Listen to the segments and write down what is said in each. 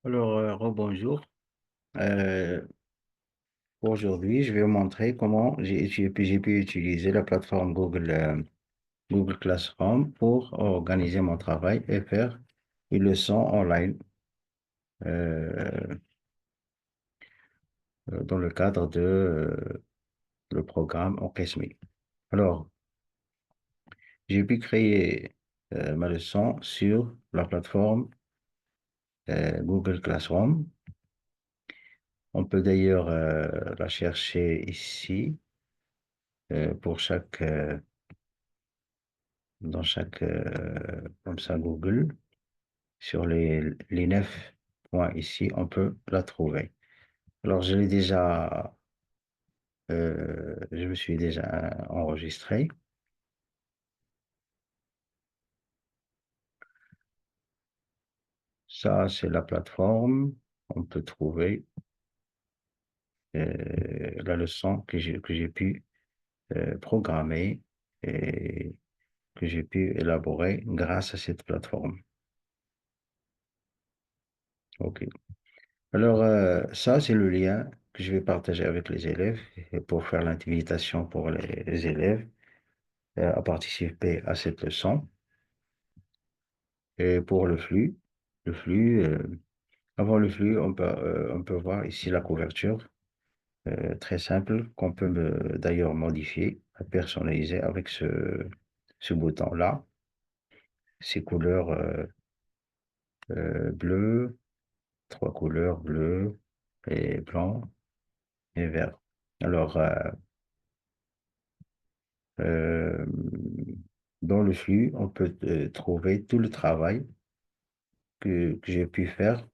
Alors, rebonjour. Euh, Aujourd'hui, je vais vous montrer comment j'ai pu utiliser la plateforme Google Classroom pour organiser mon travail et faire une leçon online euh, dans le cadre de le programme Orchesme. Alors, j'ai pu créer ma leçon sur la plateforme Google Classroom. On peut d'ailleurs la chercher ici pour dans chaque, comme ça, Google, sur les 9 points ici, on peut la trouver. Alors, je me suis déjà enregistré. Ça, c'est la plateforme. On peut trouver la leçon que j'ai pu programmer et que j'ai pu élaborer grâce à cette plateforme. OK. Alors, ça, c'est le lien que je vais partager avec les élèves et pour faire l'invitation pour les élèves à participer à cette leçon. Et pour le flux, avant le flux, on peut voir ici la couverture très simple qu'on peut d'ailleurs modifier, personnaliser avec ce bouton-là. Ces couleurs bleues, trois couleurs bleu et blanc et vert. Alors, Euh, dans le flux, on peut trouver tout le travail que j'ai pu faire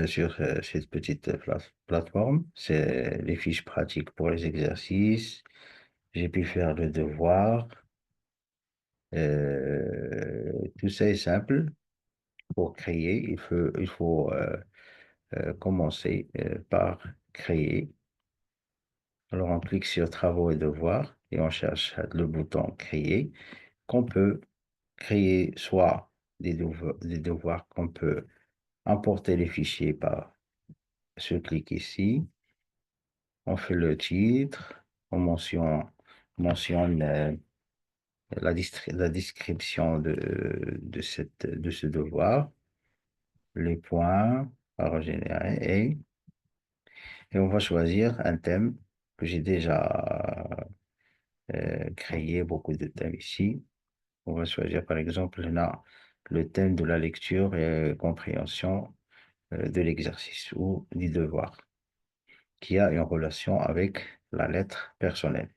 sur cette petite plateforme. C'est les fiches pratiques pour les exercices. J'ai pu faire le devoir. Tout ça est simple. Pour créer, il faut commencer par créer. Alors, on clique sur Travaux et devoirs et on cherche le bouton Créer qu'on peut créer soit des devoirs qu'on peut importer les fichiers par ce clic ici. On fait le titre, mentionne la description de ce devoir, les points à régénérer et on va choisir un thème que j'ai déjà créé beaucoup de thèmes ici. On va choisir par exemple là, le thème de la lecture et compréhension de l'exercice ou du devoir qui a une relation avec la lettre personnelle.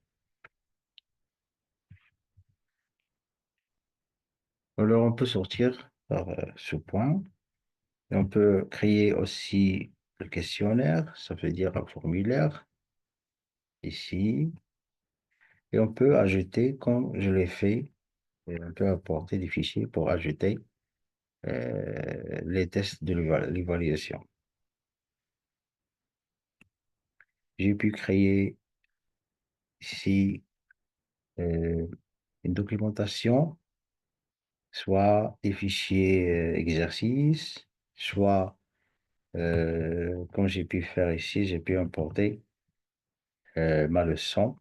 Alors, on peut sortir par ce point et on peut créer aussi le questionnaire, ça veut dire un formulaire ici, et on peut ajouter, comme je l'ai fait, et on peut apporter des fichiers pour ajouter les tests de l'évaluation. J'ai pu créer ici une documentation, soit des fichiers exercices, soit, comme j'ai pu faire ici, j'ai pu importer ma leçon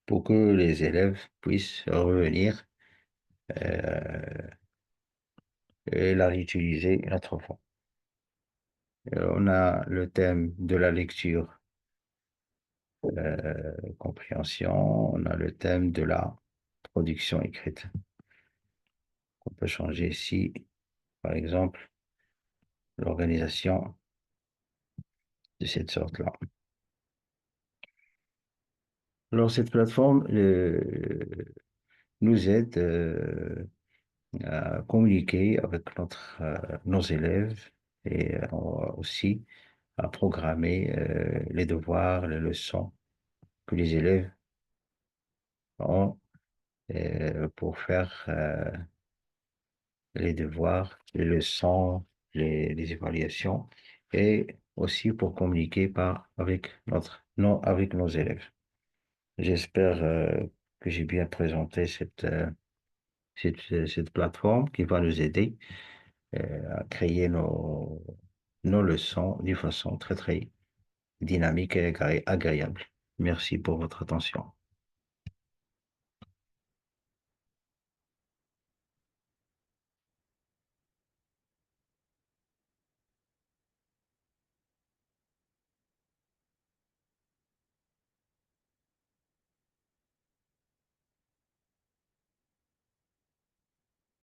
pour que les élèves puissent revenir et la réutiliser une autre fois. On a le thème de la lecture, compréhension, on a le thème de la production écrite. On peut changer ici, par exemple, l'organisation de cette sorte-là. Alors, cette plateforme nous aide à communiquer avec nos élèves et aussi à programmer les devoirs, les leçons que les élèves ont pour faire les devoirs, les leçons, les évaluations et aussi pour communiquer non, avec nos élèves. J'espère que j'ai bien présenté cette plateforme qui va nous aider à créer nos leçons d'une façon très, très dynamique et agréable. Merci pour votre attention.